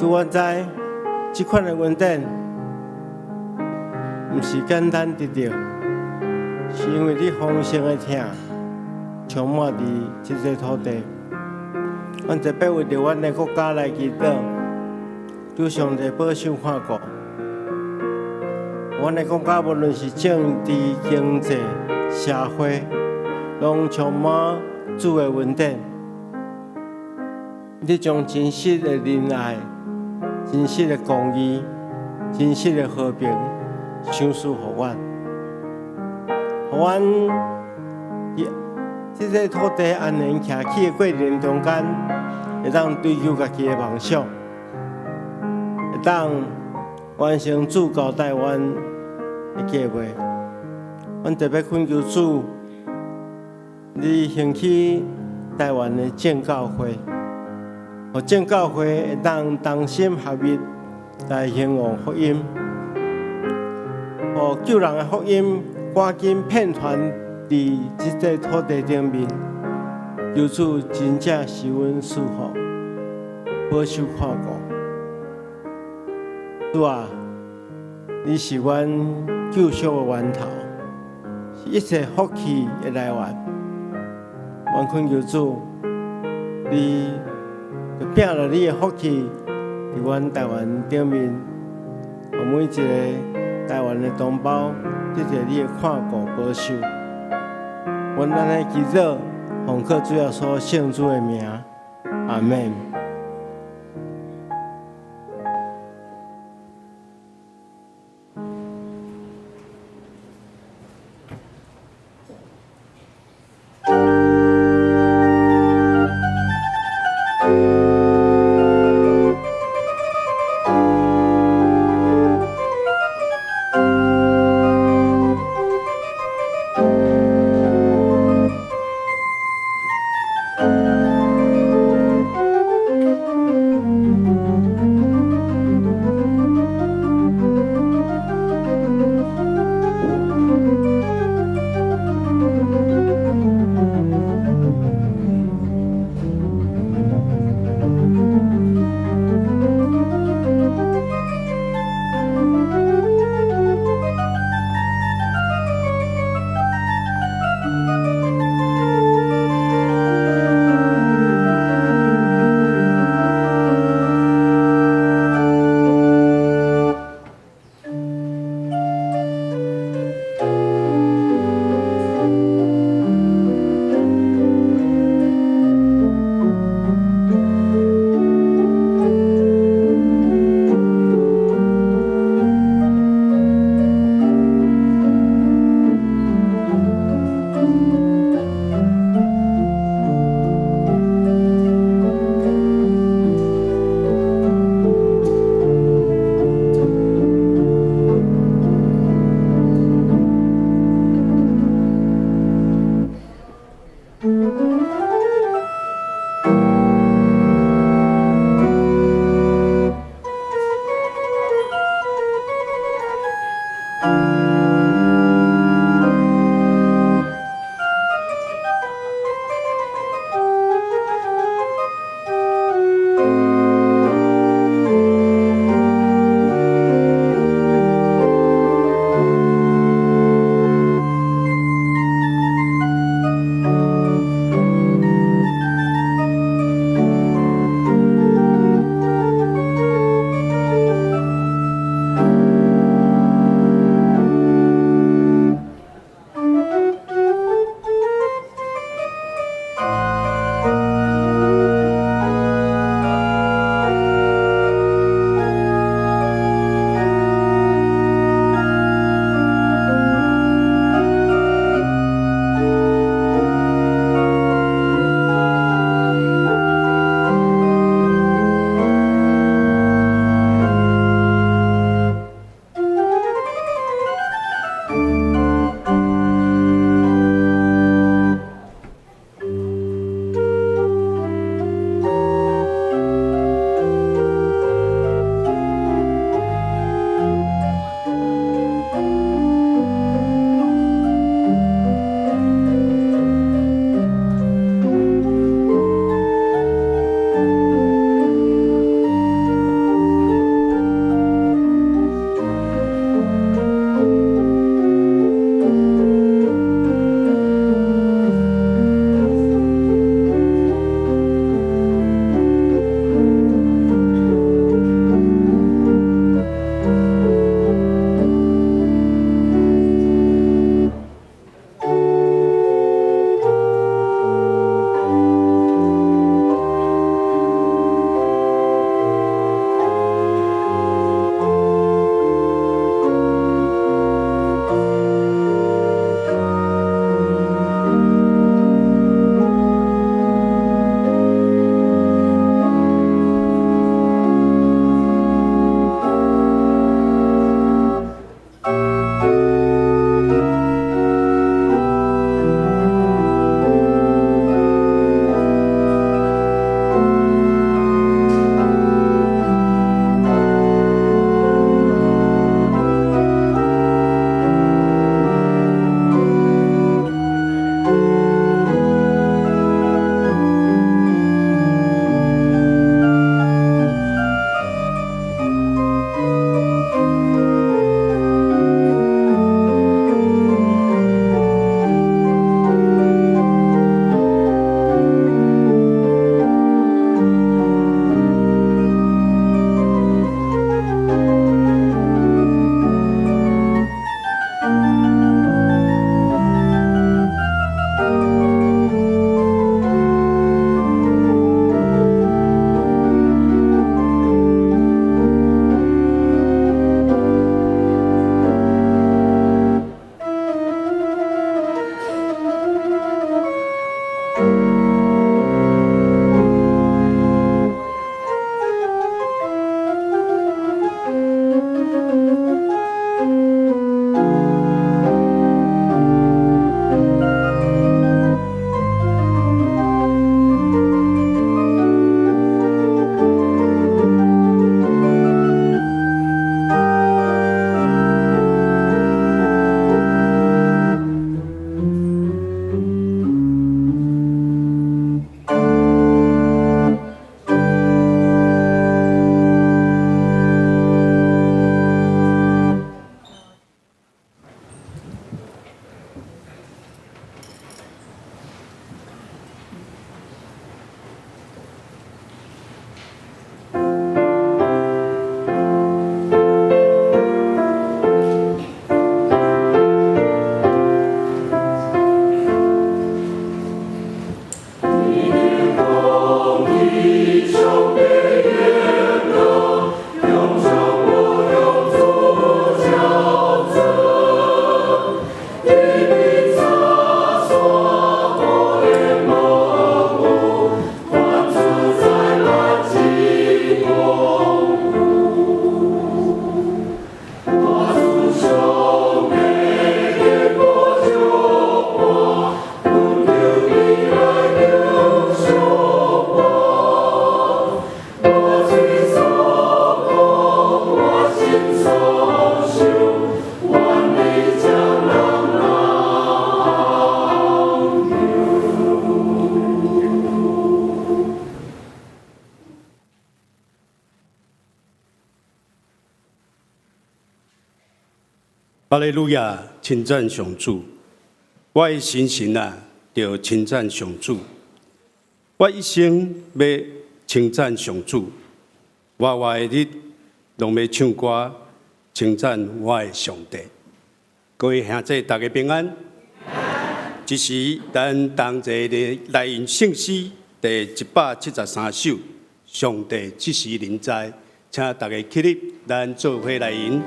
自我知，这款的稳定，毋是简单得到，是因为你丰盛的疼充满伫这个土地。阮特别为着阮的国家来祈祷，求上帝保守看顾。阮的国家无论是政治、经济、社会，拢充满主的稳定。你将真实的仁爱、真实的公义、真实的和平赏赐予阮，予阮这个土地安然徛起的过程中间，会当追求家己的梦想，会当完成主交代阮的计划。阮特别恳求主，你兴起台湾的正教会。互正教会会当同心合一来兴旺福音，互救人的福音赶紧遍传伫这个土地顶面，求主真正是阮赐福，保守看顾。主啊，你是阮救赎的源头，是一切福气的来源。阮恳求主，你就拼了你的福气，伫阮台湾顶面，互每一个台湾的同胞得到你的看顾保守。阮安尼祈祷，奉靠主耶稣圣主的名，阿门。哈利路亚，称赞上主！我的心神啊，要称赞上主。我一生要称赞上主，活活的日拢要唱歌称赞我的上帝。各位兄弟，大家平安。这时，咱同齐的来吟圣诗第173首《上帝即时临在》，请大家起立，咱做伙来吟。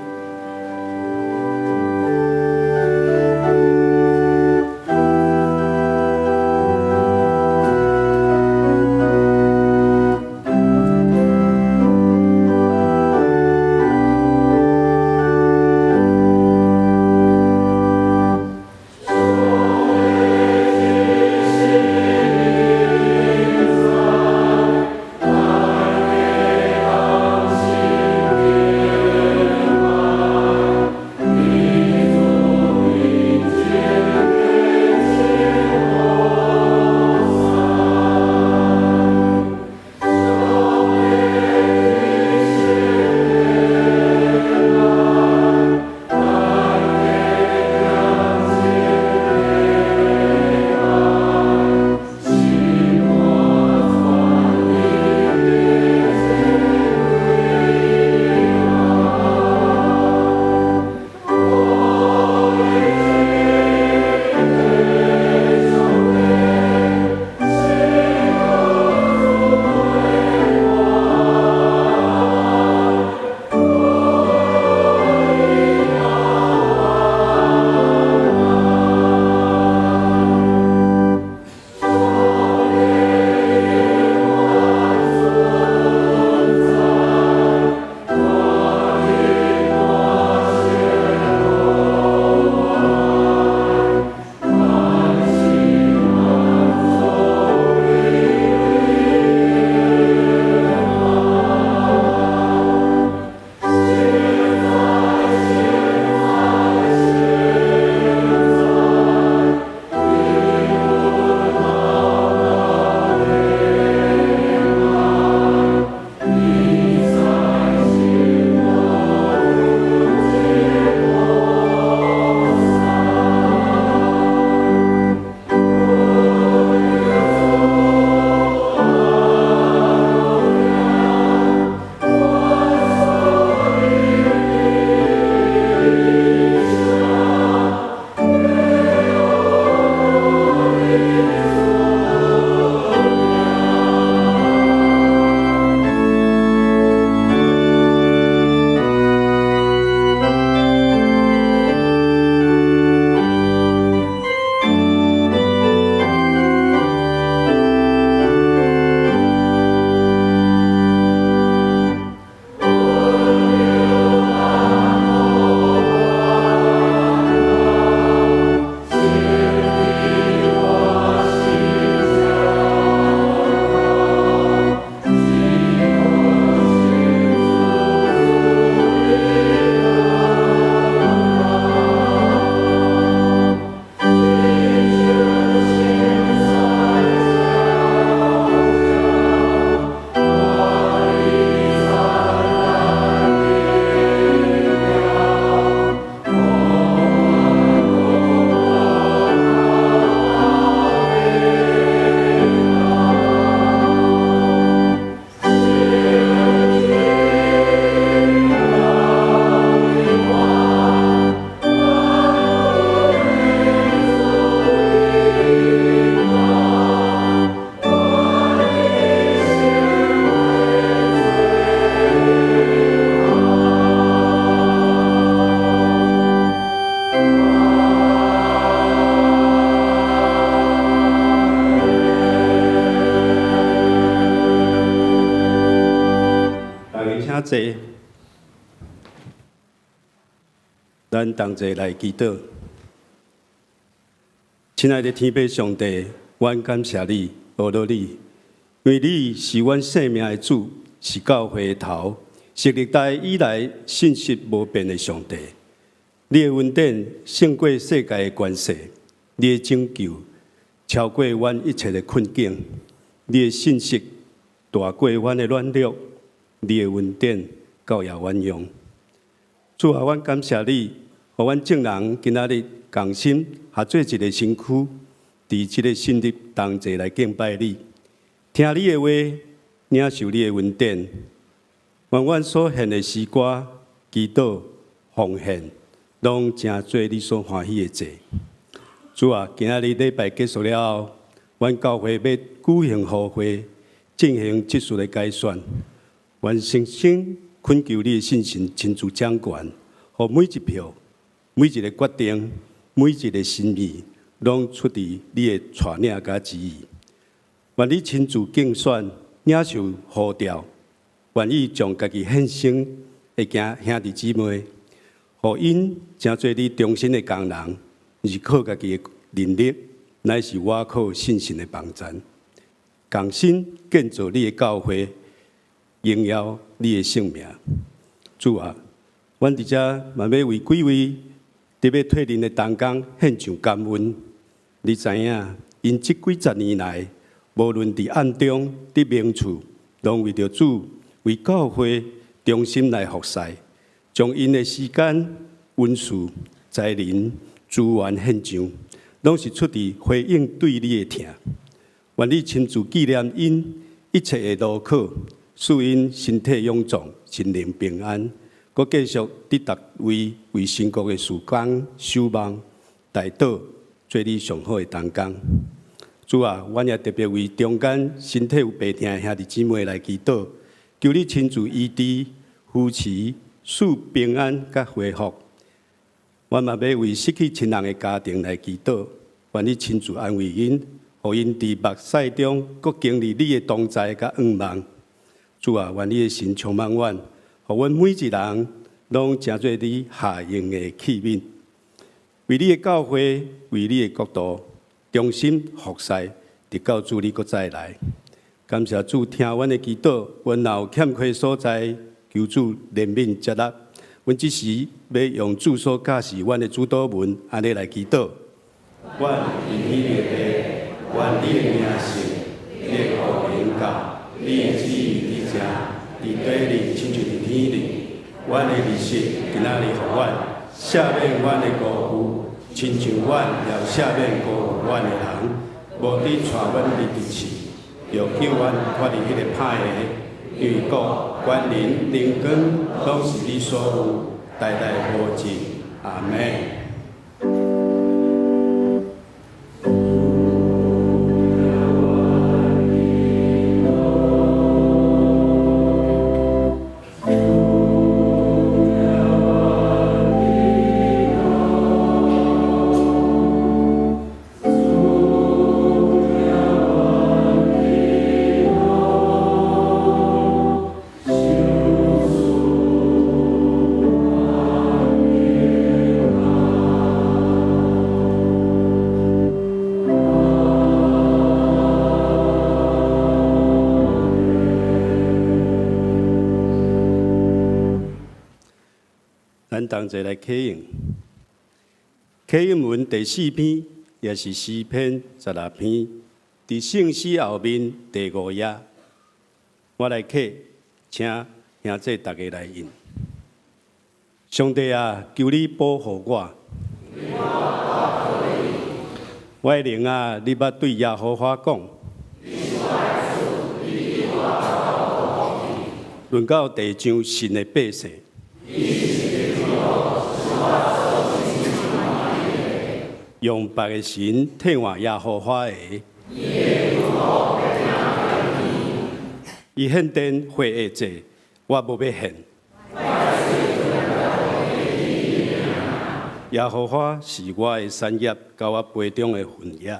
坐，咱同齐来祈祷。亲爱的天父上帝，阮感谢你，学到你，因为你是阮生命的主，是教会的头，是历代以来信实无变的上帝。你的恩典胜过世界的关系，你的拯救超过阮一切的困境，你的信息大过阮的软弱，你的恩典高也阮用。主啊，阮感谢你，互阮众人今仔日同心合做一个身躯，伫即个新日同齐来敬拜你，听你的话，领受你的恩典。愿阮所献的诗歌、祈祷、奉献，拢诚做你所欢喜的祭。主啊，今仔日礼拜结束了后，阮教会要举行互会，进行即次的改选。愿诚心恳求你的信心亲自掌权，互每一票、每一个决定、每一个心意，拢出自你的带领甲旨意。愿你亲自竞选，领受呼召，愿意将家己献身的兄弟姊妹，互因成做你忠心的工人，毋是靠家己的能力，乃是我靠信心的帮助。共心建造你的教会，荣耀你的性命。主啊，阮伫遮嘛要为几位特别退任的同工献上感恩。你知影，因这几十年来，无论伫暗中、伫明处，拢为着主、为教会忠心来服侍，将因的时间、温书、才能、资源献上，拢是出自回应对你的疼。愿你亲自纪念因一切的劳苦，使因身体勇壮、心灵平安，搁继续伫逐位为神国的事工守望、代祷，做你上好的同工。主啊，阮也特别为中间身体有病痛的兄弟姊妹来祈祷，求你亲自医治、扶持、使平安甲恢复。阮嘛要为失去亲人的家庭来祈祷，愿你亲自安慰因。互因伫目屎中，搁经历你的同在甲恩望。主啊，愿你的神充满阮，互阮每一人拢成做你下用的器皿，为你的教会，为你的国度，忠心服侍，直到主你搁再来。感谢主听阮的祈祷，阮若有欠缺所在，求主怜悯接纳。阮即时要用主所教示阮的主祷文，安尼来祈祷。阮因你的地。愿你的名圣，你的国荣耀，你的旨意伫遮，伫地里亲像伫天里。阮的日食今仔日互阮，赦免阮的过负，亲像阮也赦免过负阮的人，无伫带阮入地市，又救阮脱离迄个歹个。因为国、权能、荣光，拢是你所有，代代无尽。阿门。咱同齐来启用。启用文第4篇，也是诗篇16篇，伫圣诗后面第5页。我来启，请兄弟大家来应。上帝啊，求你保护我。我的灵啊，你捌对耶和华讲。论到地上神的百姓。用别个神替换耶和华的，伊献殿会的祭，我无要献。耶和华是我的产业，甲我杯中的分业。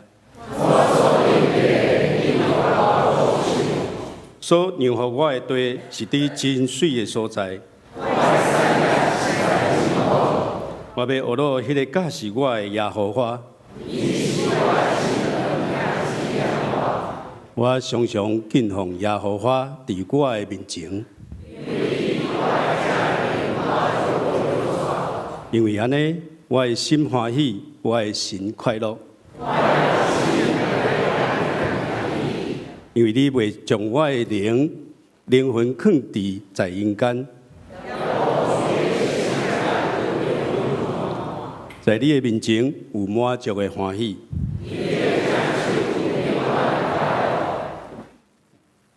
所让予我的地是伫真水的所在。我要学罗迄个教示我的耶和华。我常常敬奉耶和华伫我的面前，因为安尼，我的心欢喜，我的心快乐。因为你未将我的灵魂放伫在阴间。在你的面前有满足的欢喜。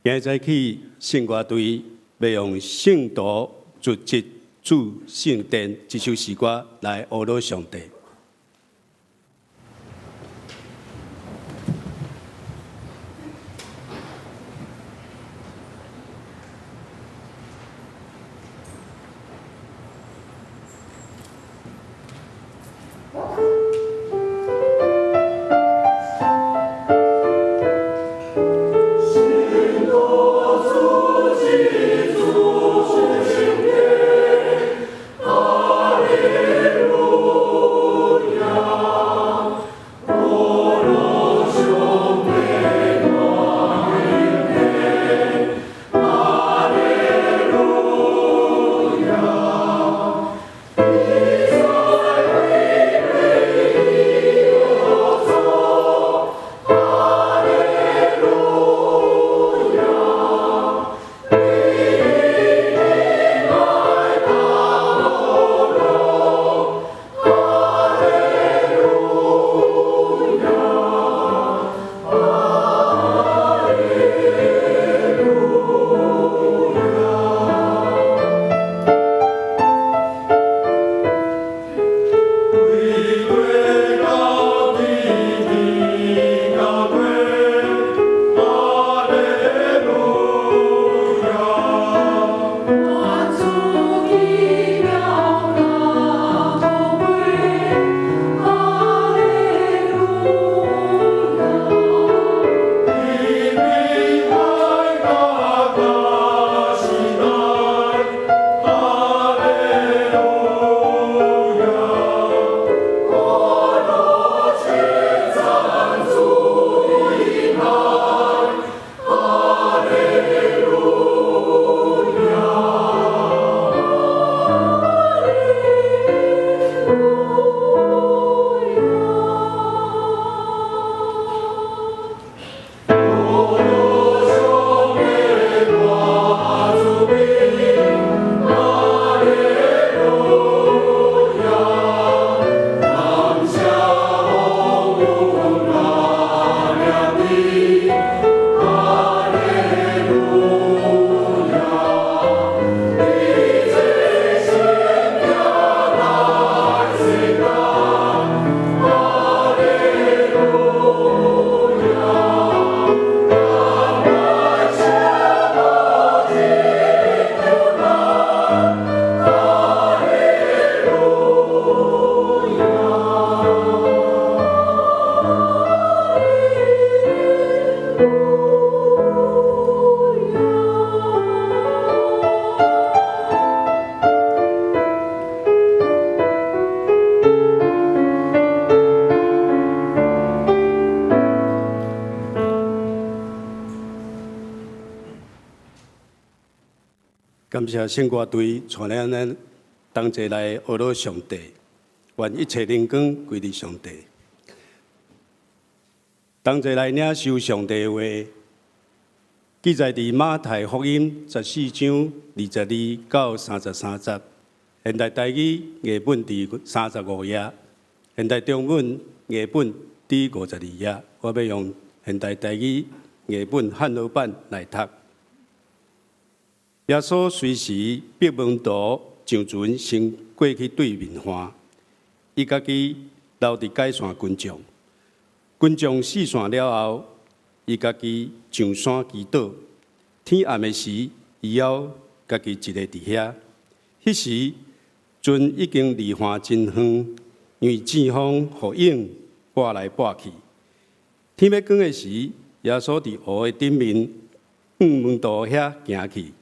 今日早起，圣歌队要用圣徒逐节主圣殿这首诗歌来阿罗上帝。感谢圣歌队带领咱同齐来阿罗上帝，愿一切灵光归于上帝。同齐来领受上帝的话，记载伫马太福音14章22到33节，现代台语译本第35页，现代中文译本第52页。我要用现代台语译本汉语版来读。耶稣随时闭门徒上船先过去对面岸，伊家己留伫解散群众。群众四散了后，伊家己上山祈祷。天暗的时，伊还家己一个伫遐。迄时船已经离岸真远，因为季风予影刮来刮去。天要光的时，耶稣伫湖的顶面向门徒遐行去。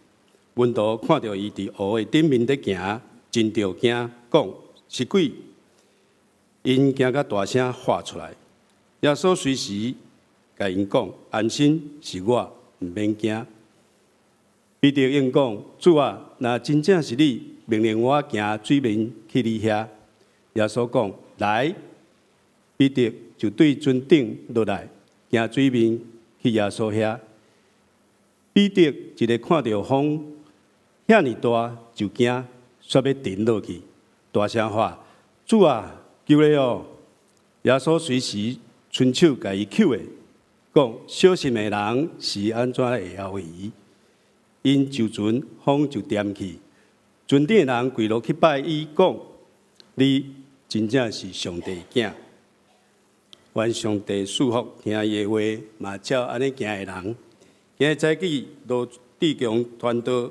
门徒看到伊伫湖的顶面咧行，真着惊，讲是鬼。因惊甲大声喊出来。耶稣随时甲因讲：安心，是我，毋免惊。彼得应讲：主啊，若真正是你，命令我行水面去你遐。耶稣讲：来。彼得就对船顶落来，行水面去耶稣遐。彼得一个看到风遐尼大，就惊，煞要沉落去，大声喊：主啊，救了哦，耶稣随时伸手甲伊扣的，讲小心的人是安怎会后移？因就船风就掂去，船顶的人跪落去拜伊，讲：你真正是上帝的囝。愿上帝祝福听伊的话，嘛照安尼行的人。今日早起罗志强传道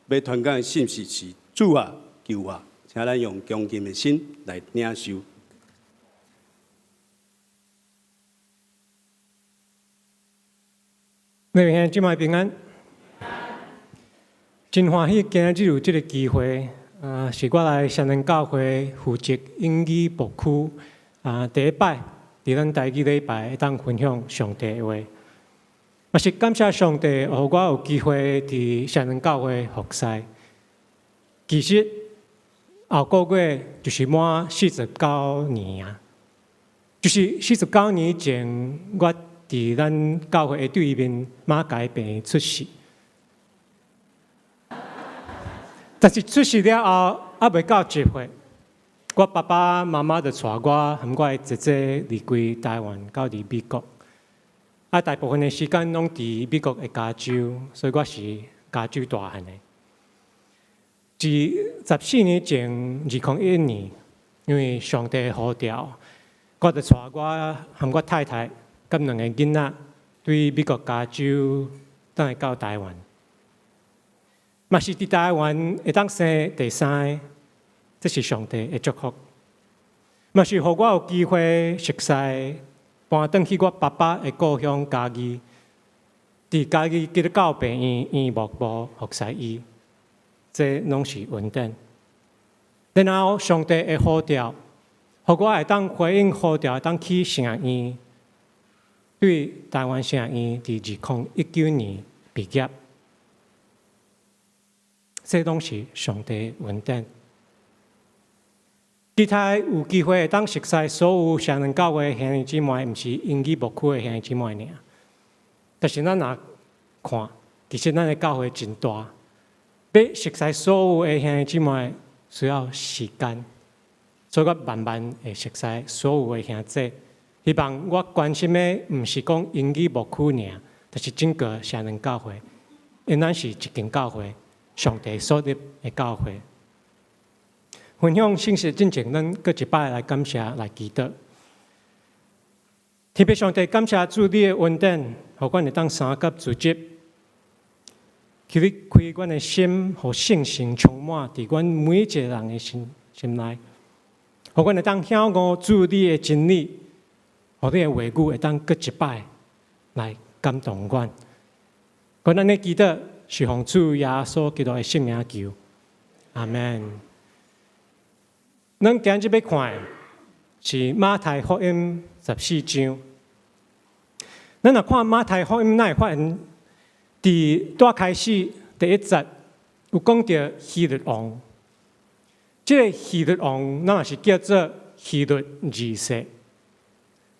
要传讲的信息是：主啊，救我！请咱用恭敬的心来领受。每位兄弟姊妹平安，真欢喜今日有这个机会，是我来双连教会负责英语部区第一摆，伫咱台语礼拜当分享上帝的话，也是感谢上帝，让我有机会伫双连教会服侍。其实后个月就是满49年啊，就是49年前我。伫咱教会的对面马街病出世，但是出世了后，还未到7岁，我爸爸妈妈就带我和我的姐姐离开台湾，到伫美国。大部分的时间拢伫美国的加州，所以我是加州大汉的。自14年前，2011年，因为上帝的呼召，我就带我和我太太。跟2个囡仔对美国加州等来到台湾，嘛是伫台湾会当生第3个，这是上帝的祝福。嘛是互我有机会熟悉搬转去我爸爸的故乡嘉义，伫嘉义基督教病院院牧部服侍伊，这拢是稳定。然后上帝的呼召，互我会当回应呼召，当去城院。对台湾城院伫2019年毕业，这拢是上帝恩典。期待有机会当熟悉所有双连教会兄弟姊妹，毋是英语牧区的兄弟姊妹尔。但是咱若看，其实咱的教会真大，要熟悉所有的兄弟姊妹需要时间，所以我慢慢会熟悉所有的兄弟。希望我关心的毋是讲英语牧区尔，但是整个双连教会，因咱是一间教会，上帝所立的教会。分享信息之前，咱搁一摆来感谢、来祈祷。特别上帝感谢主你的恩典，互阮会当三甲自责，求你开阮的心，互圣神充满伫阮每一个人的心内，互阮会当晓悟主你的真理。互你的话语会当搁一摆来感动阮。阮安尼祈祷是奉主耶稣基督的圣名求，阿门。咱今日要看的是马太福音14章。咱若看马太福音，咱会发现，伫大开始第1节有讲到希律王。这个希律王，咱也是叫做希律二世。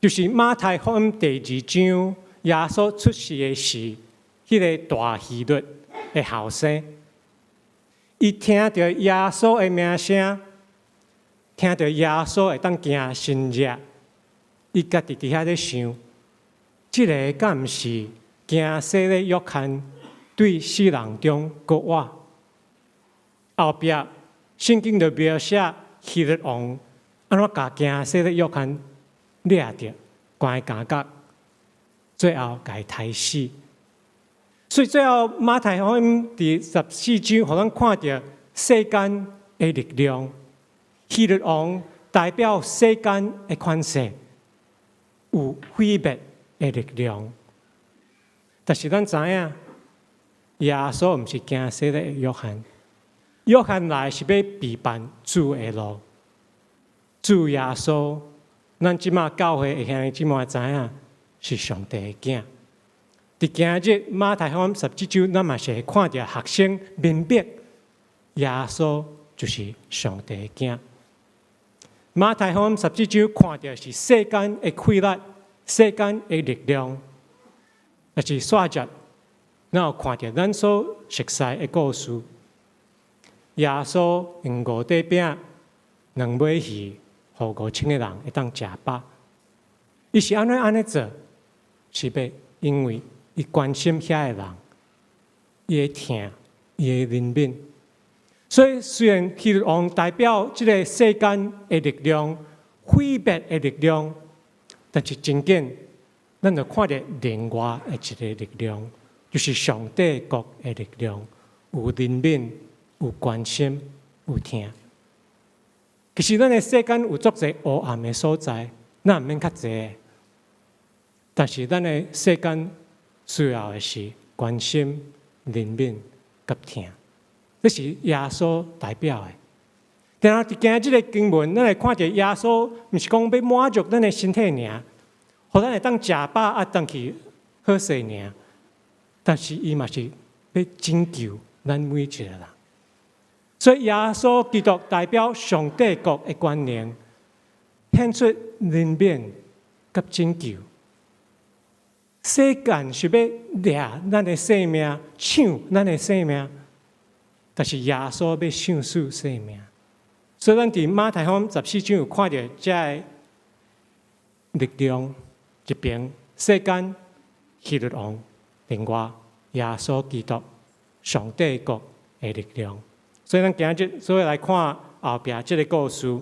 就是马太福音第2章，耶稣出世的是迄个大希律的后生。伊听到耶稣的名声，听到耶稣会当行神迹，伊家己伫遐咧想，这个敢毋是行洗礼约翰对死人中国活？后壁圣经就描写希律王安怎甲行洗礼约翰掠着，关监角，最后甲伊杀死。所以最后马太福音第14章，互咱看到世间的力量，希律王代表世间的权势，有毁灭的力量。但是咱知影，耶稣毋是行洗礼的约翰，约翰来是要备办主的路，主耶稣。咱即马教会的兄弟姊妹知影是上帝的囝。伫今日马太福音17章，咱嘛是会看到学生明白，耶稣就是上帝的囝。马太福音17章看到是世间的溃烂，世间的力量，但是煞接，咱有看到咱所熟悉的故事。耶稣用5块饼、2尾鱼。互5000个人会当食饱。伊是安尼做，是要因为伊关心遐个人，伊会疼，伊会怜悯。所以虽然希律王代表即个世间的力量、毁灭的力量，但是真紧，咱就看到另外的一个力量，就是上帝国的力量，有怜悯、有关心、有疼。其实咱的世间有足侪黑暗的所在，咱毋免较侪。但是咱的世间需要的是关心、怜悯、甲疼，这是耶稣代表的。然后伫今日这个经文，咱会看到耶稣毋是讲要满足咱的身体尔，互咱会当食饱啊，当去好势尔。但是伊嘛是要拯救咱每一个人。所以耶稣基督代表上帝国的观念，显出怜悯甲拯救。世间是要掠咱的性命，抢咱的性命，但是耶稣要抢救性命。所以咱伫马太福音14章有看到这个力量，一边世间希律王，另外耶稣基督上帝国的力量。所以咱今日所以来看后壁这个故事，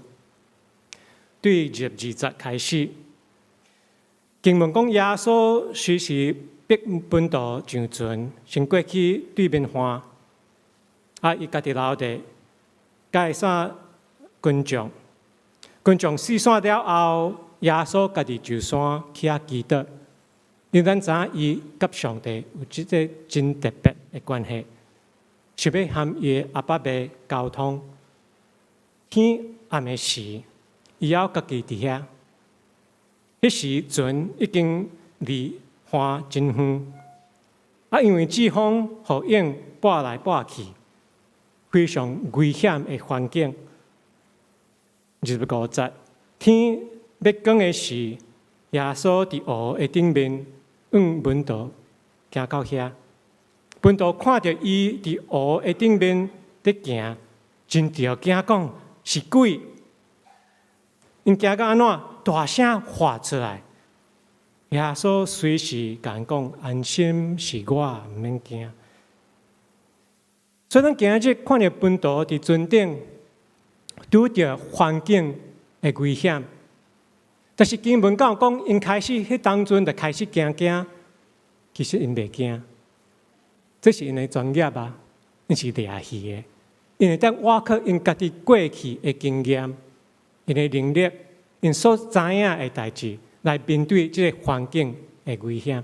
对22节开始。经文讲，耶稣随时逼本道上船，先过去对面岸。伊家己留地，介绍群众。群众四散了后，耶稣家己就山起啊祈祷。因咱知影伊甲上帝有即个真特别的关系，是要和伊的阿爸爸沟通。天暗的时，伊要家己伫遐。迄时船已经离岸真远，因为季风互影拨来拨去，非常危险的环境。25节，天要光的时，耶稣伫湖的顶面，门徒行到遐，门徒看到伊伫湖的顶面在行，真着惊讲是鬼。因惊到安怎？大声喊出来，耶稣随时甲人讲：“安心是我，毋免惊。”所以咱今日看到本道伫船顶，拄着环境的危险，但是经文讲因开始迄当阵就开始惊，其实因袂惊，这是因的专业啊，因是掠去的，因为当挖靠因家己过去的经验，因的能力。因所知影的代志来面对这个环境的危险，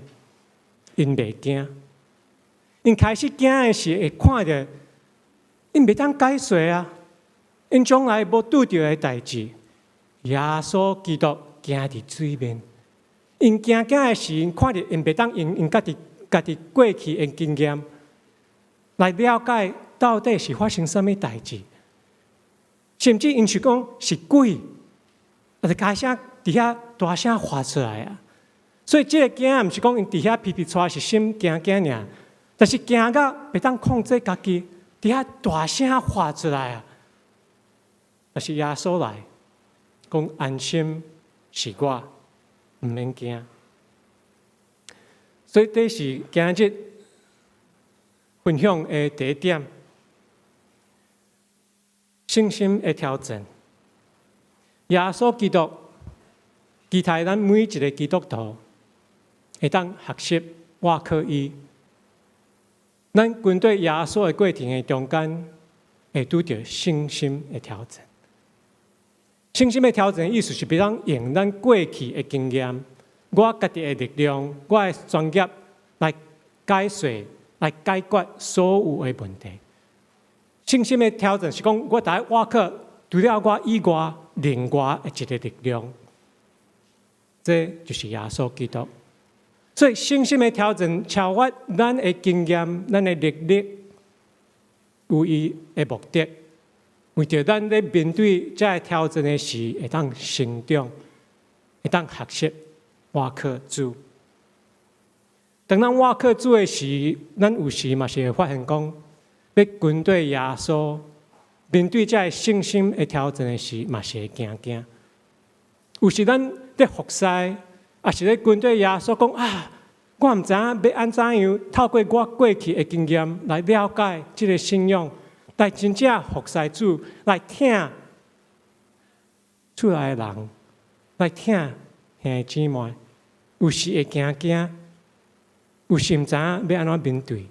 因袂惊。因开始惊的时，会看到因袂当解释啊，因将来无拄着的代志，耶稣基督行伫水面。因惊的时，因看到因袂当用因家己过去的经验来了解到底是发生什么代志，甚至因是讲是鬼。就开始伫遐大声喊出来啊！所以这个惊毋是讲因伫遐皮皮喘是心惊尔，但是惊到袂当控制家己，伫遐大声喊出来啊！但是耶稣来讲安心是我，毋免惊。所以这是今日分享的第一点，信心的挑战。耶稣基督期待咱每一个基督徒会当学习我靠伊。咱军队耶稣的过程的中间，会拄着信心的挑战。信心的挑战意思是要当用咱过去的经验、我家己的力量、我的专业来解释、来解决所有的问题。信心的挑战是讲，我大概我靠除了我以外。另外的一个力量，这就是耶稣基督。所以信心的挑战，超越咱的经验、咱的力，有伊的目的，为着咱在面对这个挑战的时，会当成长，会当学习我靠主。当咱我靠主的时，咱有时嘛是会发现讲，要军队耶稣。面对这信心的挑战的时，嘛是会惊。有时咱在服侍，也是咧跟对耶稣讲啊，我毋知影要安怎样透过我过去的经验来了解这个信仰，来真正服侍主，来听厝内的人，来听兄弟姊妹，有时会惊，有时毋知影要安怎面对，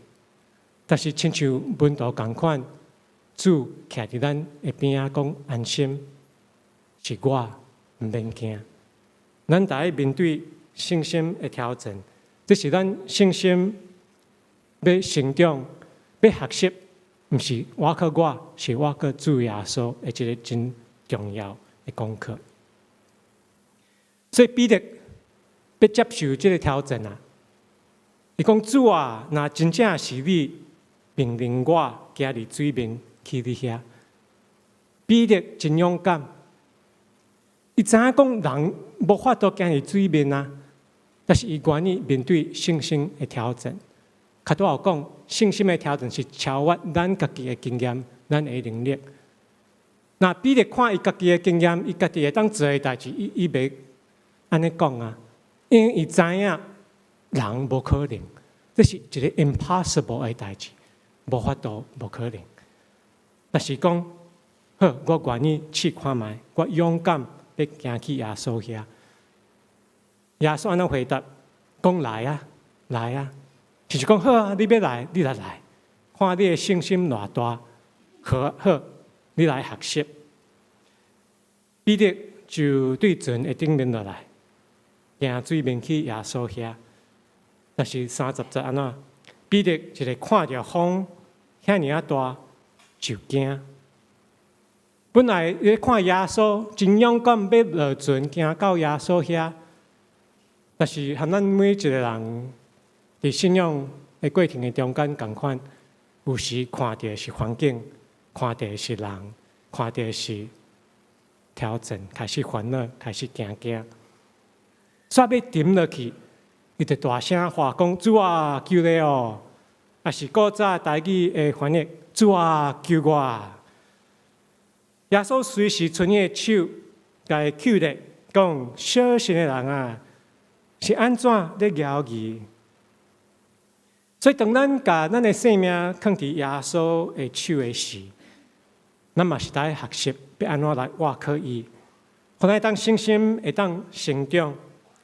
但是亲像文道同款，主徛伫咱的边仔讲安心，是我，毋免惊。咱大家面对信心的挑战，这是咱信心要成长、要学习，毋是我靠我，是我靠主耶稣的一个真重要的功课。所以彼得要接受这个挑战啊！伊讲主啊，若真正是你命令我行伫水面去你遐，彼得真勇敢。伊知影讲人无法度行伫水面啊，但是伊愿意面对信心的挑战。较多有讲，信心的挑战是超越咱家己的经验、咱的能力。那彼得看伊家己的经验，伊家己会当做的代志，伊袂安尼讲啊，因为伊知影人无可能，这是一个 impossible 的代志，无法度，无可能。但是讲，好，我愿意试看卖，我勇敢要行去耶稣遐。耶稣安怎回答？讲来啊，来啊！就是讲好啊，你要来，你来来，看你的信心偌大，好，你来学习。彼得就对船会顶面落来，行水面去耶稣遐。但是30节安怎？彼得一个看着风遐尔啊大，就惊。本来咧看耶稣真勇敢，要落船行到耶稣遐，但是和咱每一个人伫信仰的过程的中间同款，有时看到是环境，看到是人，看到是挑战，开始烦恼，开始惊，煞要沉落去，伊就大声喊讲：主啊，救你哦！也是古早台语的翻译：主啊，救我！耶稣随时伸伊的手，甲伊扣咧，讲：小心的人啊，是安怎咧摇伊？所以当咱甲咱的生命放伫耶稣的手的时，咱嘛是在学习要安怎来活靠伊，互咱当信心会当成长，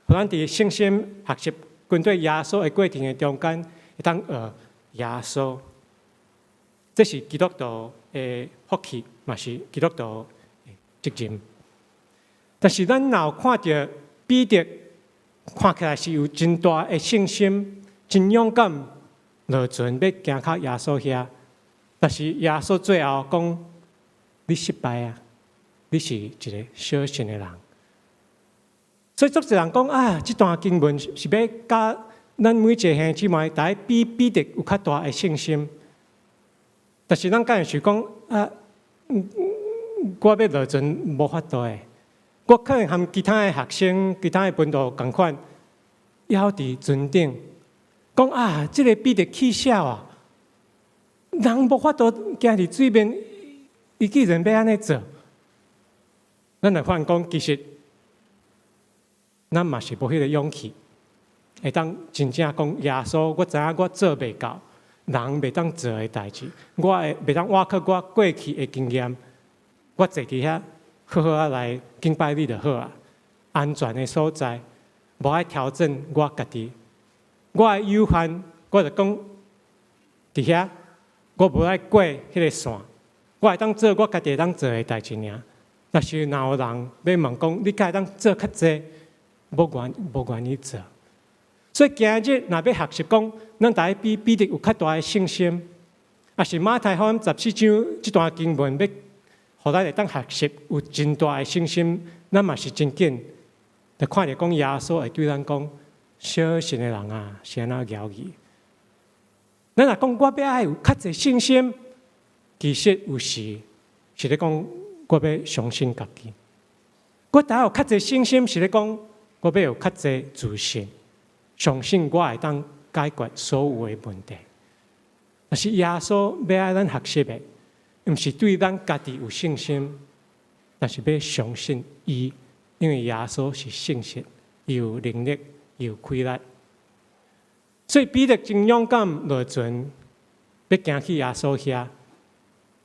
互咱伫信心学习跟对耶稣的过程的中间，会当学耶稣。这是基督徒的福气，嘛是基督徒的责任。但是咱若看到彼得看起来是有真大的信心，真勇敢，落船要行到耶稣遐，但是耶稣最后讲：你失败啊！你是一个小信的人。所以作者人讲啊，这段经文是要教咱每一个兄弟姊妹，大家比彼得有较大的信心。但是咱敢是讲啊，我要落船无法度的，我可能和其他的学生、其他的本道同款，要伫船顶讲啊，这个彼得气笑啊，人无法度行伫水面，伊既然要安尼做，咱来反讲，其实咱嘛是无迄个勇气，会当真正讲耶稣，我知影我做袂到。人袂当做的代志，我袂当挖靠我过去的经验，我坐伫遐好好啊来敬拜你就好啊。安全的所在，无爱调整我家己。我的有限，我就讲伫遐，我无爱过迄个线，我会当做我家己会当做的代志尔。但是若有人要问讲，你敢会当做较济？无愿意做。所以今日若要学习讲，咱大家比彼得有较大的信心，也是马太福音14章这段经文要，互咱会当学习有真大的信心，咱嘛是真紧，就看着讲耶稣会对咱讲，小信的人啊，是安怎摇伊。咱若讲我要爱有较侪信心，其实有时是咧讲我要相信家己。我大有较侪信心，是咧讲我要有较侪自信。相信我会当解决所有的问题，但是耶稣要爱咱学习的，毋是对咱家己有信心，但是要相信伊因为耶稣是信实，有能力，有气力。所以彼得真勇敢落船，要行去耶稣遐。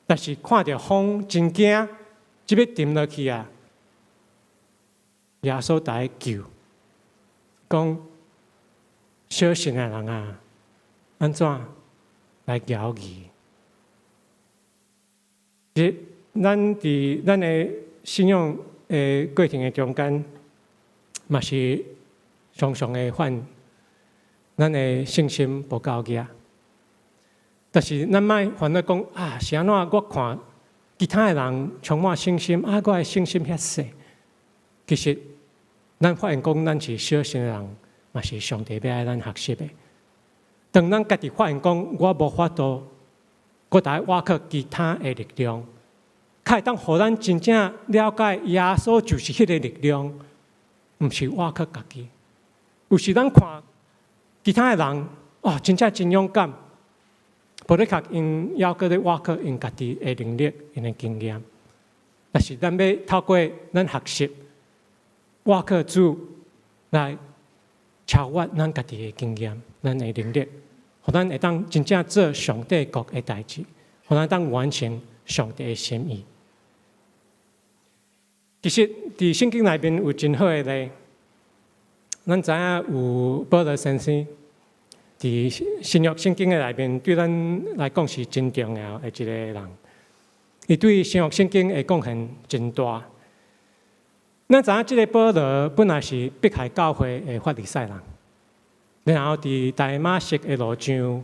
但是看到风真惊，就要沉落去啊！耶稣来救，讲小信的人啊，安怎来交易？咱伫咱的信仰的过程的中间，嘛是常常会犯咱的信心不够格。但是咱莫烦恼讲啊，是安怎？我看其他的人充满信心，啊，我的信心遐细。其实，咱发现讲，咱是小信的人，嘛是上帝要爱咱学习的。当咱家己发现讲，我无法度，我来挖靠其他的力量，才会当互咱真正了解耶稣就是迄个力量，毋是挖靠家己。有时咱看其他的人，哦，真正真勇敢。无咧靠因要搁咧挖靠因家己的能力、因的经验，但是咱要透过咱学习挖靠主来超越咱家己的经验、咱的能力，互咱会当真正做上帝国的代志，互咱当完成上帝的心意。其实伫圣经内面有真好的例，咱知影有保罗先生。伫新约圣经的内面，对咱来讲是真重要的一个人。伊对新约圣经的贡献真大。咱知影即个保罗本来是迫害教会的法利赛人，然后伫大马色的路上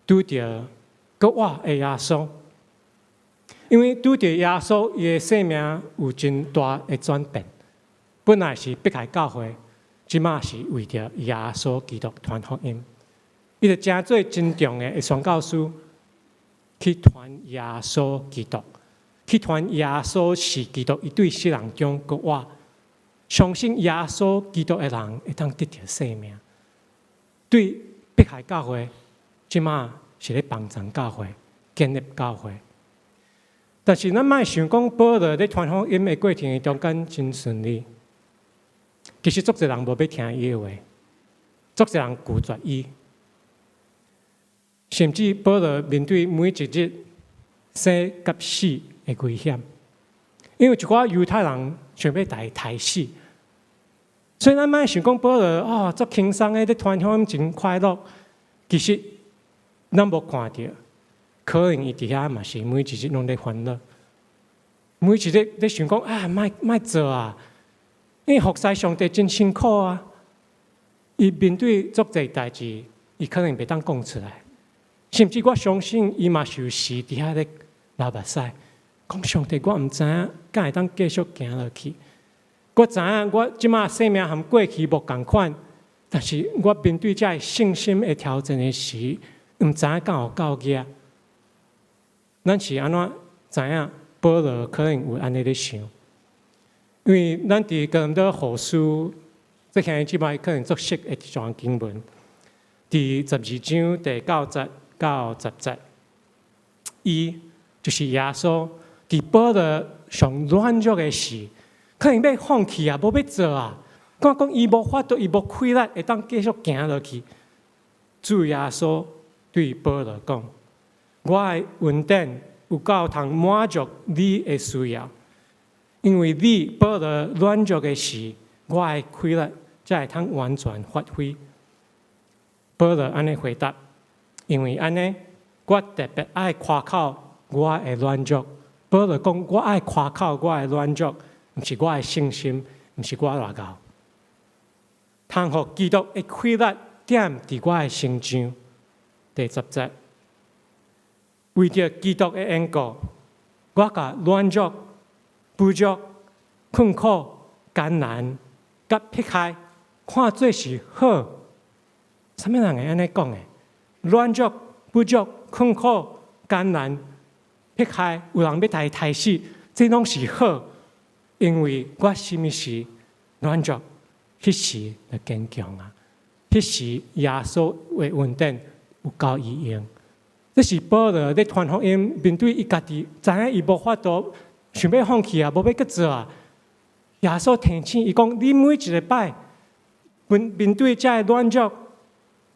拄着国外的耶稣，因为拄着耶稣，伊的生命有真大的转变。本来是迫害教会，即马是为着耶稣基督传福音。伊就真做真重的宣教师，去传耶稣基督，去传耶稣是基督。伊对世人中国话，相信耶稣基督的人会当得到生命。对迫害教会，即马是咧帮助教会，建立教会。但是咱莫想讲保罗咧传福音的过程中间真顺利，其实足侪人无要听伊的话，足侪人拒绝伊。甚至保罗面对每一日生甲死的危险，因为一寡犹太人想要杀死，所以咱莫想讲保罗哦，足轻松的，咧传福音真快乐。其实咱无看到，可能伊伫遐嘛是每一日拢咧烦恼，每一日咧想讲啊，莫做啊，因为服侍上帝真辛苦啊。伊面对足侪代志，伊可能袂当讲出来。甚至我相信，伊嘛是有时伫遐咧流目屎，讲上帝，我毋知影敢会当继续行落去。我知影我即马生命和过去无共款，但是我面对这信心的挑战的时，毋知影敢有够格。咱是安怎知影？保罗可能有安尼咧想，因为咱伫哥林多后书，即项即摆可能作识的一段经文，伫12章第9节。到10节，伊就是耶稣伫保罗上软弱的时，可能要放弃啊，无要做啊。讲伊无法度，伊无气力会当继续行落去。主耶稣对保罗讲：“我的恩典有够通满足你的需要，因为你保罗软弱的时，我的气力才会通完全发挥。”保罗安尼回答。因为安尼，我特别爱夸口我的软弱。保罗讲，我爱夸口我的软弱，毋是我的信心，毋是我偌高。通互基督的气力点伫我的心上。第10节，为着基督的缘故，我甲软弱、不足、困苦、艰难、甲迫害，看做是好。啥物人会安尼讲的？软弱、不足、困苦、艰难、迫害，有人要杀死，这拢是好，因为我什么时软弱，迄时就坚强啊！迄时耶稣的恩典有够伊用。这是保罗咧传福音，面对伊家己，知影伊无法度，想要放弃啊，无要搁做啊。耶稣提醒伊讲：你每一个摆面对这软弱、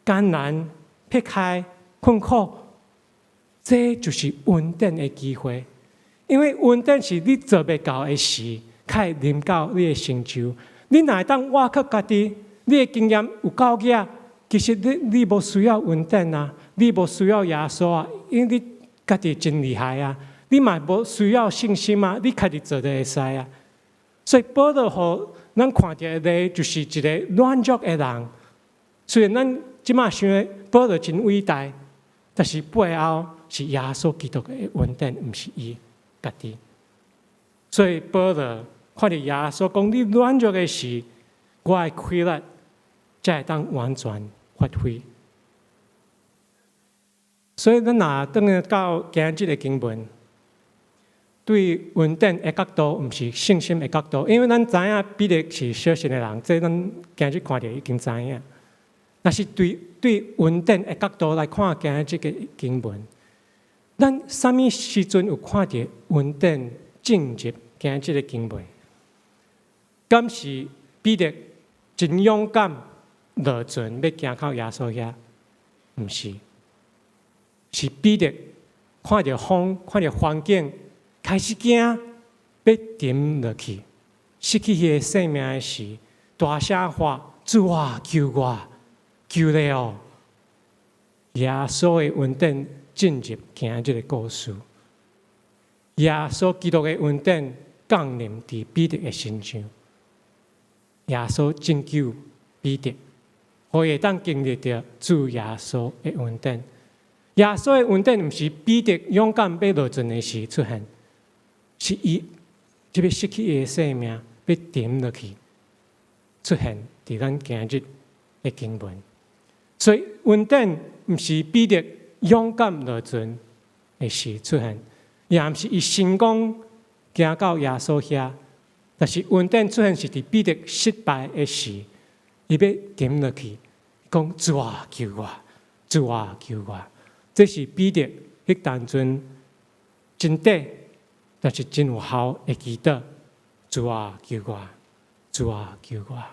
艰难、撇开、困苦，这就是稳定的机会。因为稳定是你做不到的事，才会临到你的成就。你若会当挖克家己，你的经验有够野，其实你无需要稳定啊，你无需要耶稣啊，因为你家己真厉害啊，你嘛无需要信心啊，你家己做就会使啊。所以保罗互咱看到的，就是一个软弱的人。虽然咱即马想保罗真伟大，但是背后是耶稣基督的稳定，毋是伊家己。所以保罗看到耶稣讲：你软弱的事，我的开力才会当完全发挥。所以咱若等下到今日的经文，对稳定的角度，毋是信心的角度，因为咱知影彼得是小信的人，这咱今日看到已经知影。但是对稳定的角度来看今日这个经文，咱什么时阵有看到稳定进入今日这个经文？敢是彼得真勇敢落船要行到耶稣遐？毋是，是彼得看到风，看到环境。开始惊，要沉落去，失去迄个生命的时，大声喊：主啊，救我，救了哦！耶稣的稳定进入今日的故事，耶稣基督的稳定降临伫彼得的身上，耶稣拯救彼得，可以当经历到主耶稣的稳定。耶稣的稳定，毋是彼得勇敢要落船的时出现。是伊特别失去伊的生命，要沉落去，出现伫咱今日的经文。所以稳定毋是彼得勇敢落船的时出现，也毋是伊成功行到耶稣遐，但是稳定出现是伫彼得失败的时，伊要沉落去，讲主啊救我，主啊救我。这是彼得迄当阵真短。但是真有效的祈祷，主啊救我，主啊救我。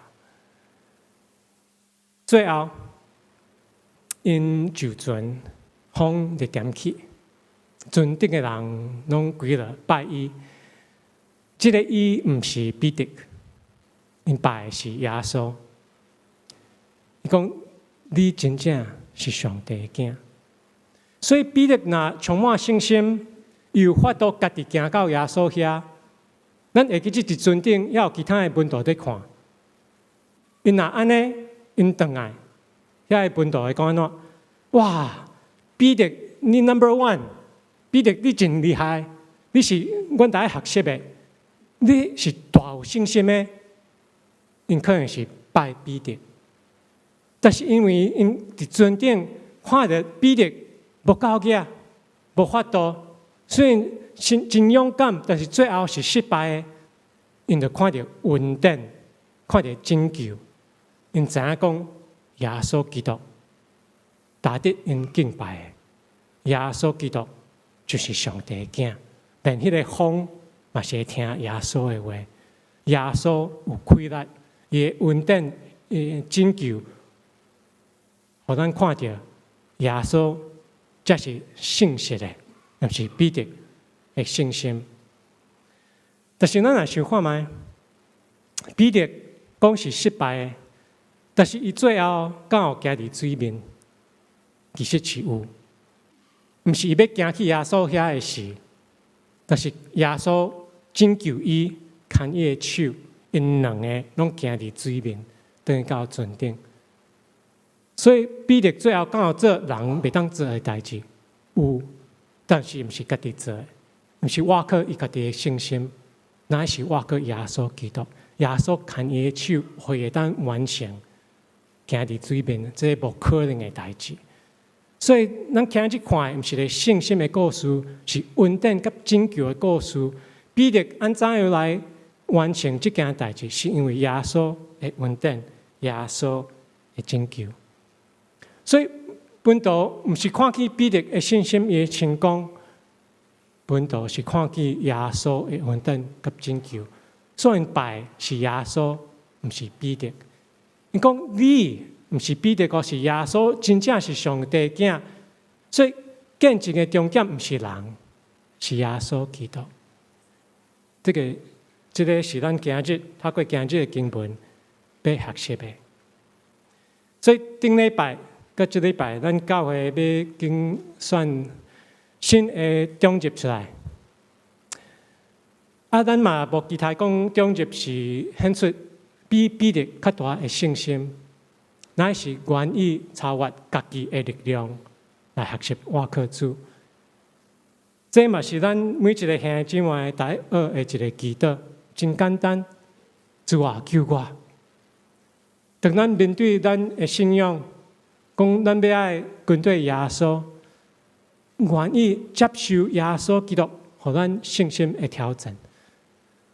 最后，因就船风就减去，船顶的人拢跪了拜伊。这个伊毋是彼得，因拜的是耶稣。伊讲你真正是上帝的囝，所以彼得若充满信心。有法度家己行到耶稣遐，咱会记即伫船顶，也有其他的门徒在看。因若安尼，因转来，遐个门徒会讲安怎？哇，彼得你 No.1， 彼得你真厉害，你是阮大家学习的，你是大有信心的。因可能是拜彼得，但是因为因伫船顶看着彼得无够格，无法度。虽然真勇敢，但是最后是失败的。因就看到稳定，看到拯救，因知影讲耶稣基督，值得因敬拜的。耶稣基督就是上帝的囝，连迄个风嘛是会听耶稣的话。耶稣有开力，伊的稳定，伊的拯救，互咱看到耶稣才是信实的。也是彼得的信心，但是咱若想看觅，彼得讲是失败的，但是伊最后敢有行伫水面，其实是有，毋是伊要行去耶稣遐的事，但是耶稣拯救伊，牵伊的手，因两个拢行伫水面，等到船顶。所以彼得最后敢有做人袂当做的代志，有。但是毋是家己做的，毋是挖靠伊家己的信心，乃是挖靠耶稣基督。耶稣牵伊的手，互伊当完成行伫水面，这无可能的代志。所以，咱今日看的毋是个信心的故事，是稳定甲拯救的故事。彼得安怎样来完成这件代志，是因为耶稣的稳定，耶稣的拯救。所以。本道毋是看起彼得的信心伊的成功，本道是看起耶稣的稳定甲拯救。所以拜是耶稣，毋是彼得。伊讲你毋是彼得，个是耶稣，真正是上帝囝。所以见证的重点毋是人，是耶稣基督。这个是咱今日透过今日的经文要学习的。所以顶礼拜甲即礼拜，咱教会要经选新的中集出来。咱嘛无其他讲中集是显出比彼得较大的信心，乃是愿意超越家己的力量来学习瓦克主。这嘛是咱每一个兄弟姊妹第学的一个祈祷，真简单，主啊救我。当咱面对咱的信仰，讲咱要爱跟对耶稣，愿意接受耶稣基督，互咱信心的挑战。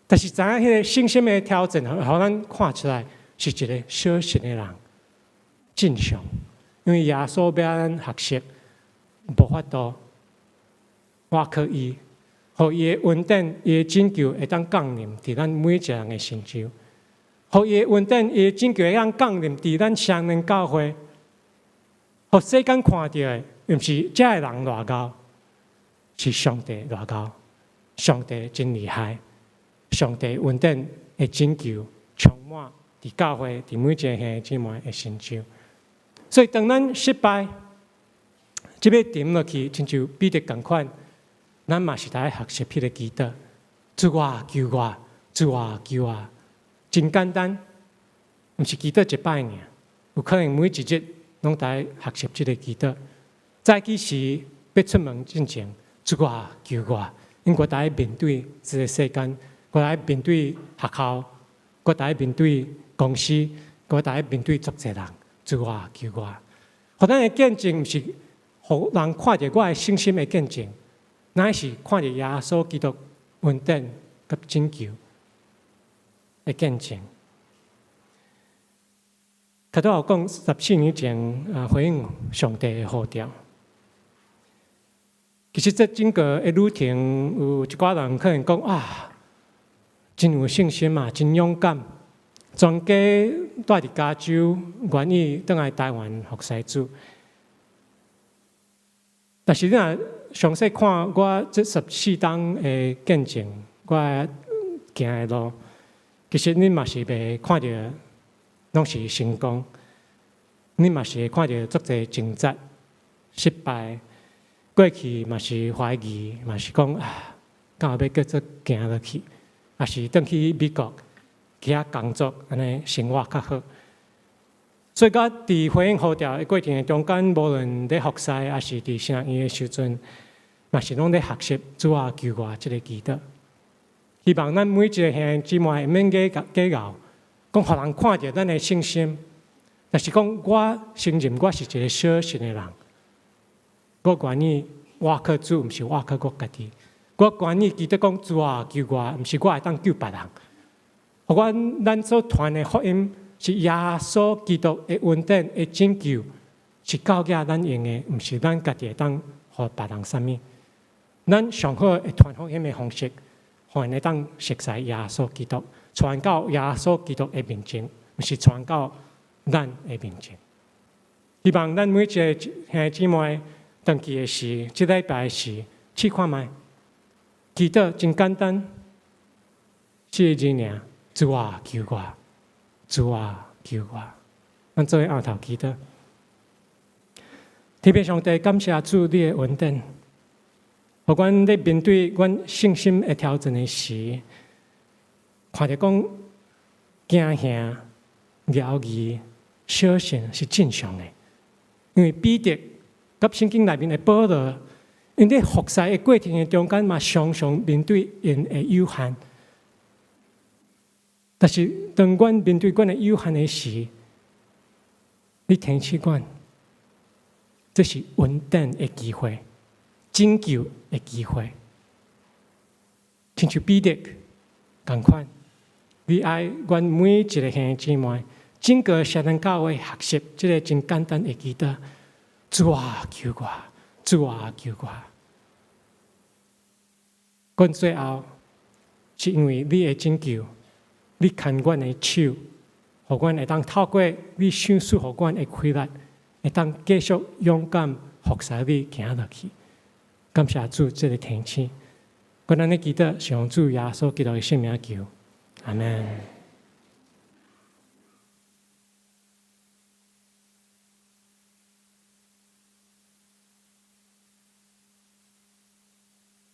但是知影迄个信心的挑战，互咱看出来是一个小信的人，正常。因为耶稣要咱学习，无法度，我可以，互伊的恩典、伊的拯救会当降临伫咱每一个人的身上。互伊的恩典、伊的拯救会当降临伫咱双人教会，互世间看到的，毋是遮个人偌高，是上帝偌高。上帝真厉害，上帝恩典的拯救充满伫教会，伫每一个兄弟姊妹的身上。所以当咱失败，即要沉落去，亲像彼得共款，咱嘛是在学习迄个祈祷，主啊救我，主啊救我。真简单，毋是祈祷一摆尔，有可能每一日拢在学习这个祈祷。早起时要出门之前，主啊救我，因我在面对这个世间，我在面对学校，我在面对公司，我在面对足侪人，主啊救我。互咱的见证，毋是互人看到我的信心的见证，乃是看到耶稣基督恩典甲拯救的见证。头拄有讲14年前回应上帝的呼召。其实这整个的旅程，有一寡人可能讲真有信心嘛，真勇敢，全家住伫加州，愿意倒来台湾服侍主。但是你若详细看我这14档的见证，我行的路，其实你嘛是袂看到，拢是成功。你嘛是会看到足侪挣扎、失败。过去嘛是怀疑，嘛是讲敢有要继续行落去，也是转去美国去遐工作，安尼生活较好。所以，甲伫回应呼召的过程中间，无论咧服侍，还是伫圣院的时阵，嘛是拢咧学习主啊救我这个祈祷。希望咱每一个兄弟姊妹会免计较，讲互人看到咱的信心。但是讲我承认我是一个小信的人。我愿意我靠主，毋是我靠我家己。我愿意记得讲主啊救我，毋是我会当救别人。咱所传的福音是耶稣基督的恩典的拯救，是教给咱用的，毋是咱家己会当互别人啥物。咱上好的传福音的方式，互因会当熟悉耶稣基督，传到耶稣基督的面前，毋是传到咱的面前。希望咱每一个兄弟姊妹。登记的事，即礼拜的事，试看卖。祈祷真简单，4个字尔，主啊救我，主啊救我。咱做后头祈祷。特别上帝感谢主你的恩典，互阮咧面对阮信心的挑战的时，看着讲惊吓、犹豫、小信是正常的，因为彼得。甲圣经内面的保罗，因咧服侍的过程的中间嘛，常常面对因的有限。但是当阮面对阮的有限的时，你挺起阮，这是恩典的机会，拯救的机会。亲像彼得同款，你爱阮每一个兄弟姊妹，整个圣人教会学习这个真简单的祈祷。主啊救我，主啊救我！阮最后是因为你的拯救，你牵阮的手，互阮会当透过你赏赐互阮的开力，会当继续勇敢服侍你行落去。感谢主这个天赐，阮安尼祈祷，上主耶稣基督的圣名求，阿门。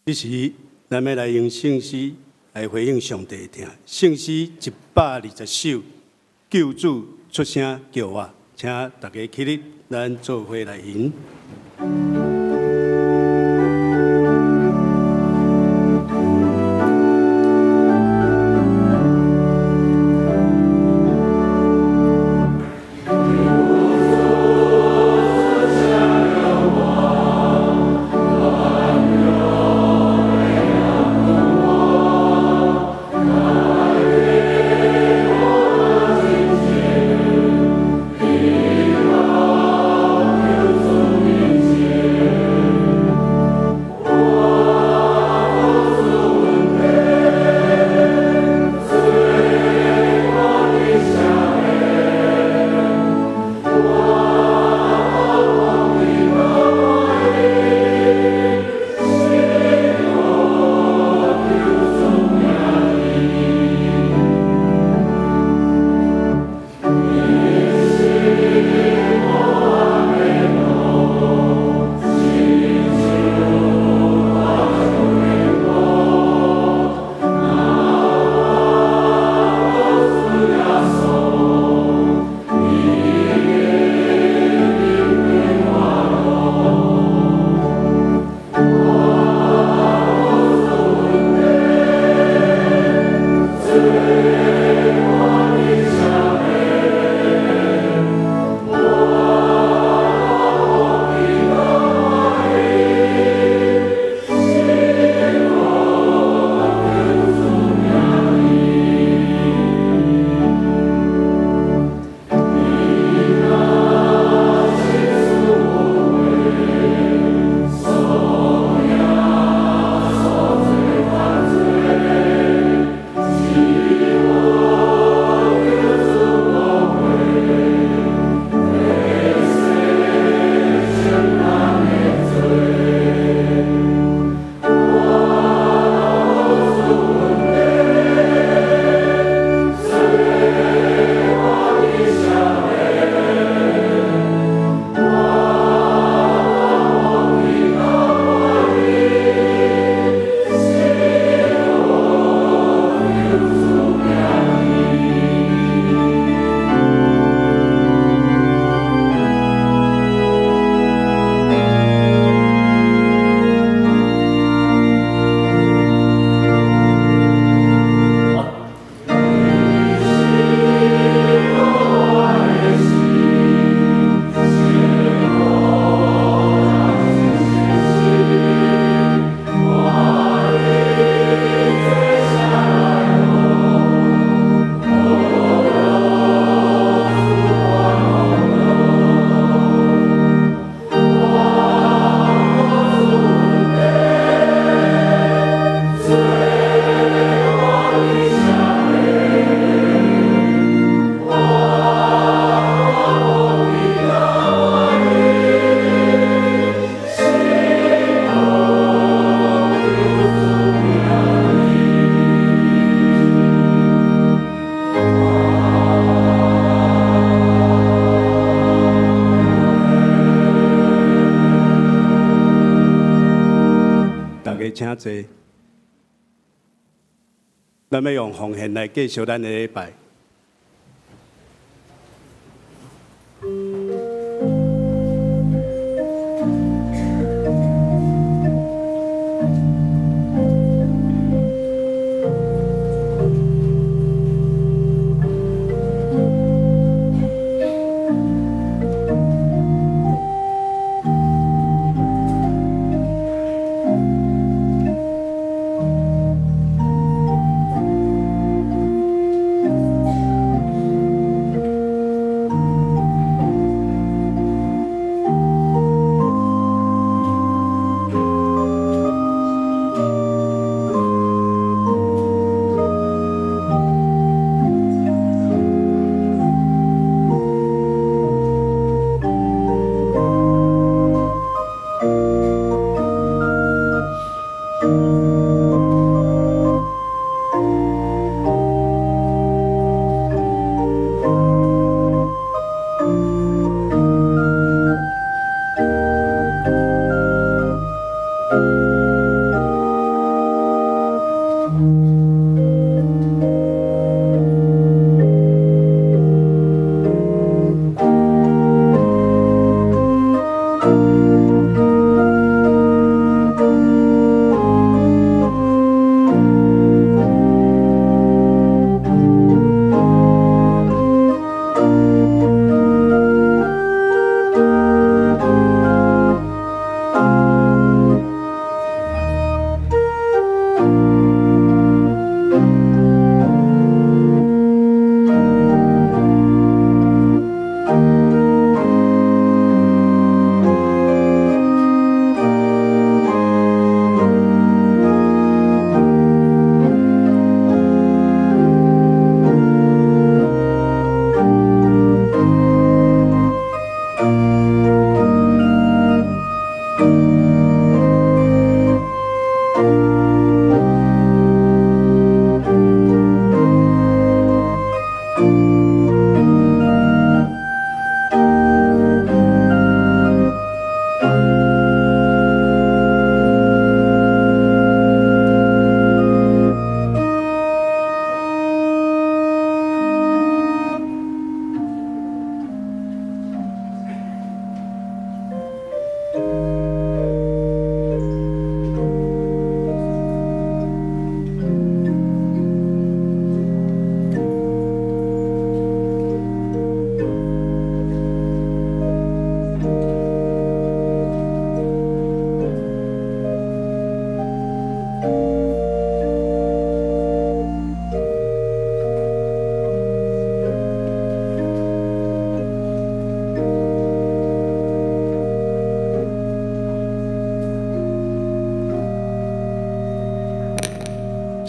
这时，咱要来用圣诗来回应上帝的听。圣诗120首，救主出声叫我，请大家起立，咱做伙来吟。请坐，咱要用奉献来继续咱的礼拜。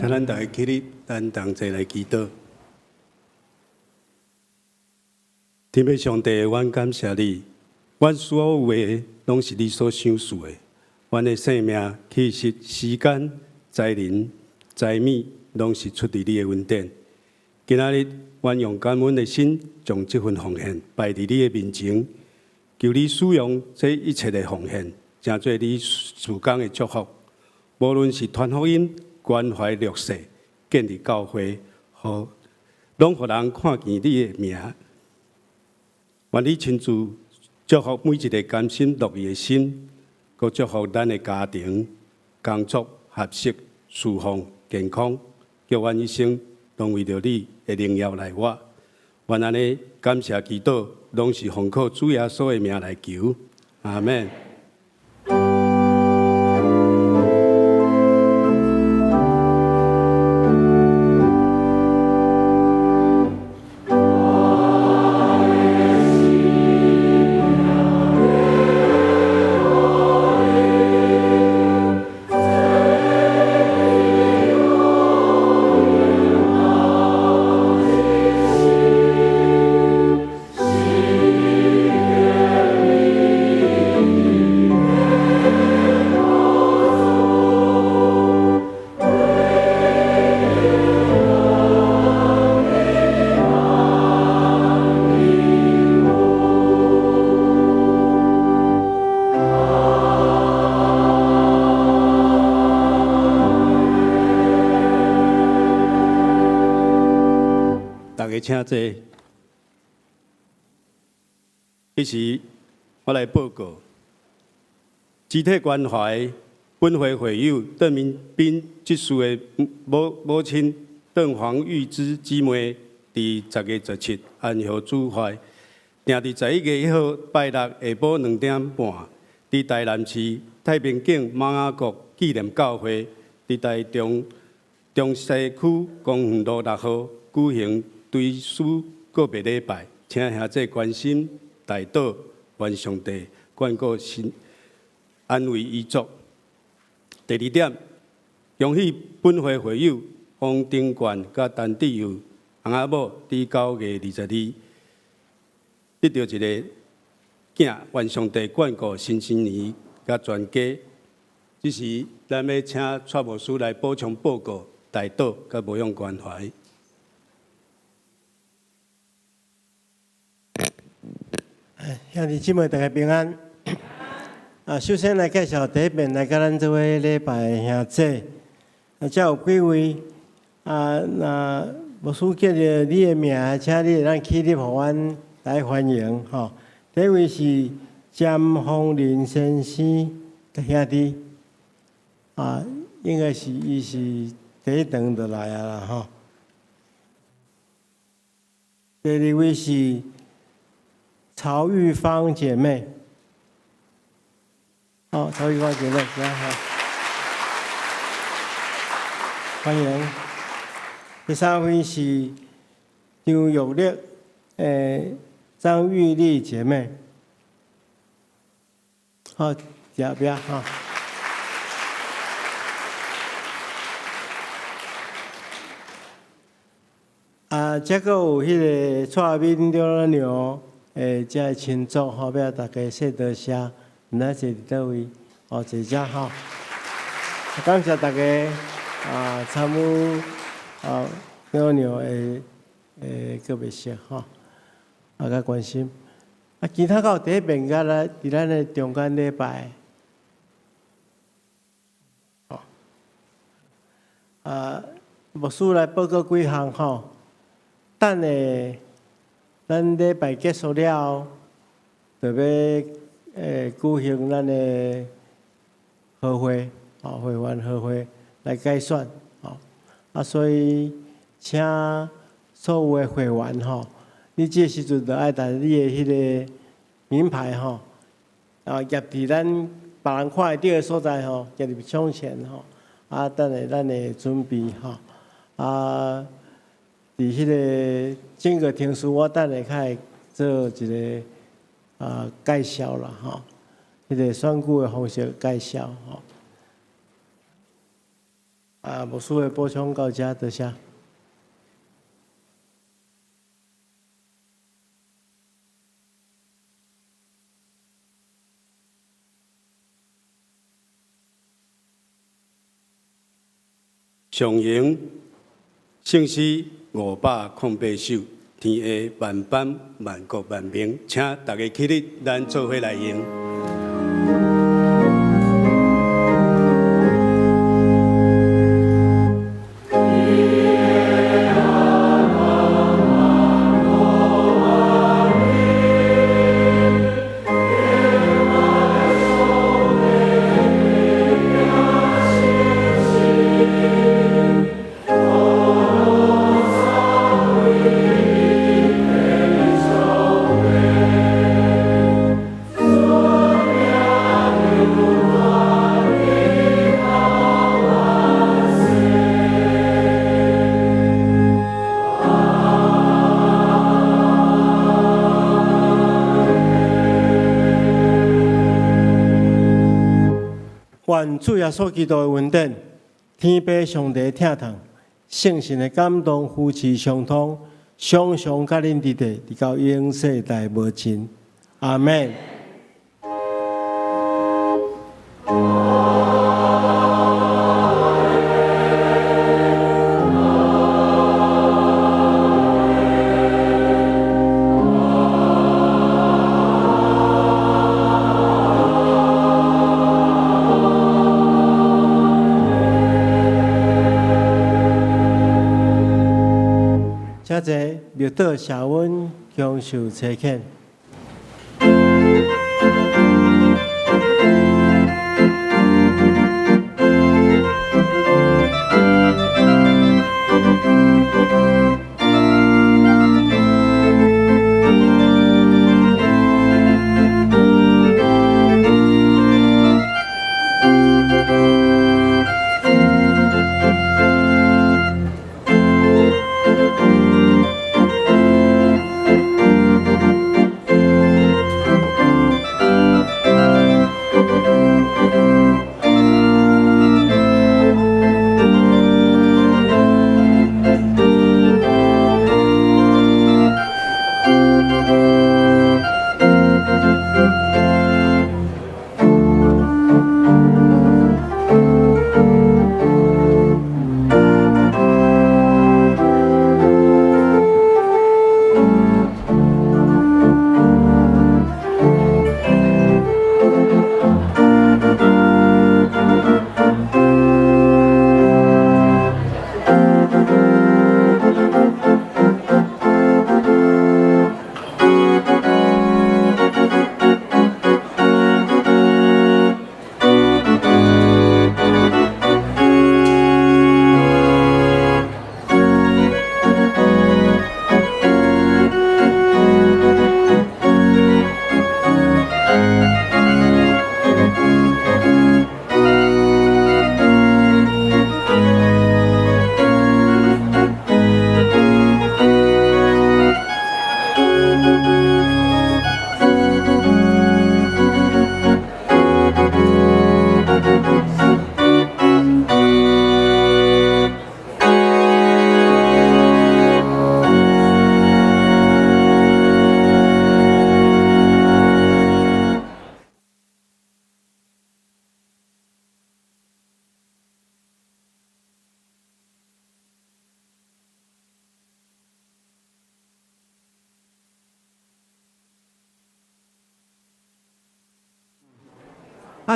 请咱大家起立，咱同齐来祈祷。天父上帝，阮感谢你，阮所有的拢是你所赏赐的。阮的生命、气息、时间、才能、财米，拢是出自你的恩典。今仔日，阮用感恩的心，将这份奉献摆伫你的面前，求你使用这一切的奉献，成做你事工的祝福。无论是传福音、关怀弱势、建立教会，拢互人看见你的名。愿你亲自祝福每一个甘心乐意的心，佮祝福咱的家庭、工作、学习、侍奉、健康，叫阮一生拢为着你的荣耀来活。愿安尼感谢祈祷，拢是奉靠主耶稣的名来求，阿门。大家请坐。迄时我来报告，集体关怀本会会友邓明斌执事的母亲邓黄玉芝姊妹，伫10月17安详主怀，定伫11月1号拜六下晡2点半，伫台南市太平境马雅国纪念教会，伫台中西区公园路6號舉行追思告別禮拜，請兄弟關心代禱，願上帝眷顧心安慰伊族。第2點，恭喜本會會友王定冠甲陳志友翁仔某伫9月22得到一個囝，願上帝眷顧新年甲全家。這時，咱要請蔡牧師來補充報告。代禱甲無用關懷。兄弟姊妹，大家平安。首先来介紹第一遍來甲咱做伙禮拜兄弟。遮有幾位那牧師叫着你的名，請你咱起立，互阮來歡迎吼。第一位是詹鳳林先生嘅兄弟，應該是伊是。第一堂就來啊啦吼。第二位是曹玉芳姐妹，曹玉芳姐妹，好，歡迎。第三位是張玉麗，張玉麗姐妹，好，這邊哈。這個有迄個蔡敏娘娘，這個親族後壁大家說多謝，唔知坐佇倒位，坐遮吼。感謝大家參與娘娘的個別事吼，較關心。其他到第一遍甲咱佇咱的中間禮拜，牧師來報告幾項吼。等下，咱禮拜結束了，就要舉行咱的和會，會員和會來改選，所以請所有的會員吼，你這時陣就愛帶你的迄個名牌吼，夾佇咱別人看會到的所在吼，夾佇窗前吼，等下咱會準備吼，伫迄個整個庭事，我等下較會做一個介紹啦吼，迄個選舉的方式介紹吼。无需要补充到这，多谢。上营姓氏508首，天下万般万国万民，请大家起立，咱做伙来用。愿主耶稣基督的恩典、天父上帝疼痛、圣神的感动、夫妻相通，常常甲恁伫地，直到永世代无尽。阿门。请坐，庙道谢温享受车客。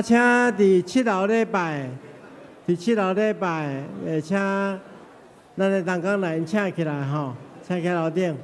请伫7号礼拜，请咱的同工来请起来吼，请起楼顶。